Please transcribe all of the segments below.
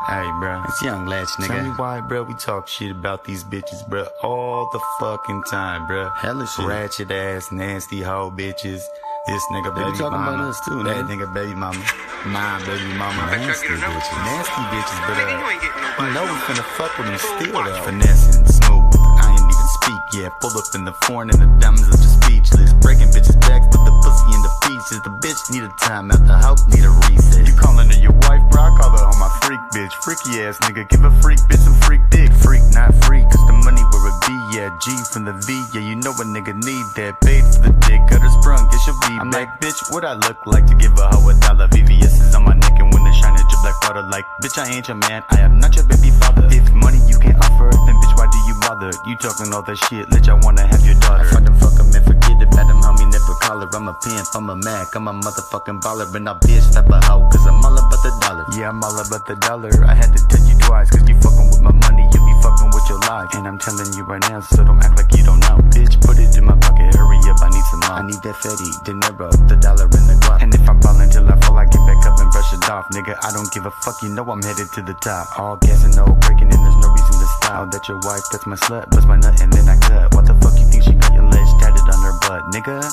Hey, bro, it's YoungLech-Nigga. Tell me why, bro, we talk shit about these bitches, bro, all the fucking time, bro. Hella shit. Ratchet ass, nasty hoe bitches. This nigga baby mama. Talking about us too, that nigga baby mama. My baby mama. Nasty bitches. Nasty bitches, but you know we finna fuck with them still, though. Finessing, smooth, I ain't even speak yet. Pull up in the foreign and the diamonds are just speechless. Breaking bitches' backs with the pussy in the pieces. The bitch need a timeout, the hoe need a reset. You calling her your wife, bro? I call her on my freak bitch. Freaky ass nigga, give a freak bitch some freak dick. Freak, not free, cause the money where it be, yeah. G from the V, yeah, you know a nigga need that. Paid for the dick, cut her sprung, get your V. I'm like, bitch, what I look like to give a hoe $1? VVS is on my neck and when they shine at your black water. Like, bitch, I ain't your man, I am not your baby father. If money you can't offer, then bitch, why do you bother? You talking all that shit, let y'all wanna have your daughter. I fuck him and forget about him, homie, never call her. I'm a pimp, I'm a Mac, I'm a motherfucking baller. And I bitch type of hoe, cause I'm all about the dollar. Yeah, I'm all about the dollar. I had to tell you twice, cause you fucking with my money, you be fucking with your life. And I'm telling you right now, so don't act like you don't know. Bitch, put it in my pocket, hurry up, I need some more. I need that fatty, dinero, the dollar in the guap. And if I'm ballin' till I fall, I get back up and brush it off. Nigga, I don't give a fuck, you know I'm headed to the top. All gas and no breaking, and there's no reason to stop. Now that your wife, that's my slut, bust my nut and then I cut. What the fuck you think she got your legs tatted on her butt, nigga?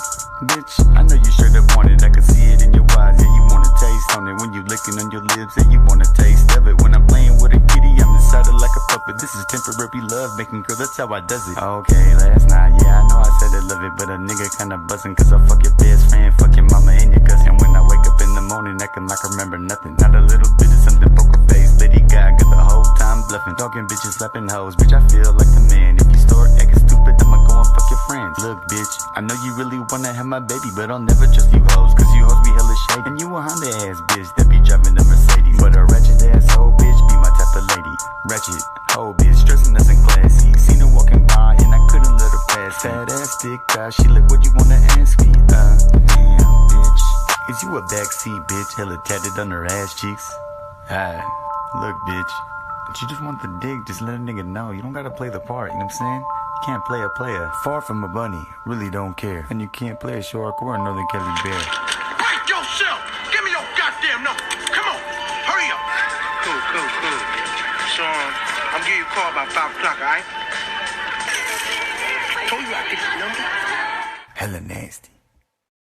Bitch, I know you straight up want it, I can see it in your eyes. Yeah, you wanna taste on it when you licking on your lips. Yeah, you wanna taste of it when I'm playing with a kitty. I'm inside her like a puppet. This is temporary love making, girl, that's how I does it. Okay, last night, yeah, I know I said I love it, but a nigga kinda buzzing, cause I fuck your best friend, fuck your mama and your cousin. And when I wake up in the morning, acting like I remember nothing. Not a little bit of something, poker face, Lady Gaga the whole time bluffing. Talking bitches, slapping hoes, bitch, I feel like the man. If you start acting stupid, I'ma go and fuck your friends. Look, bitch, I know you really wanna have my baby, but I'll never trust you hoes, cause you hoes be hella shady. And you a Honda ass bitch that be driving a Mercedes. But a ratchet ass hoe bitch be my type of lady. Ratchet hoe bitch, dressing us in classy. Seen her walking by and I couldn't let her pass. Fat ass thick guy, she like, what you wanna ask me? Damn bitch, is you a backseat bitch, hella tatted on her ass cheeks? Look bitch, if you just want the dick, just let a nigga know. You don't gotta play the part, you know what I'm saying? You can't play a player. Far from a bunny, really don't care. And you can't play a short or a Northern Kelly bear. Break yourself! Give me your goddamn number! Come on! Hurry up! Cool. So, I'm giving you a call about 5 o'clock, alright? I told you I'd get your number. Hella nasty.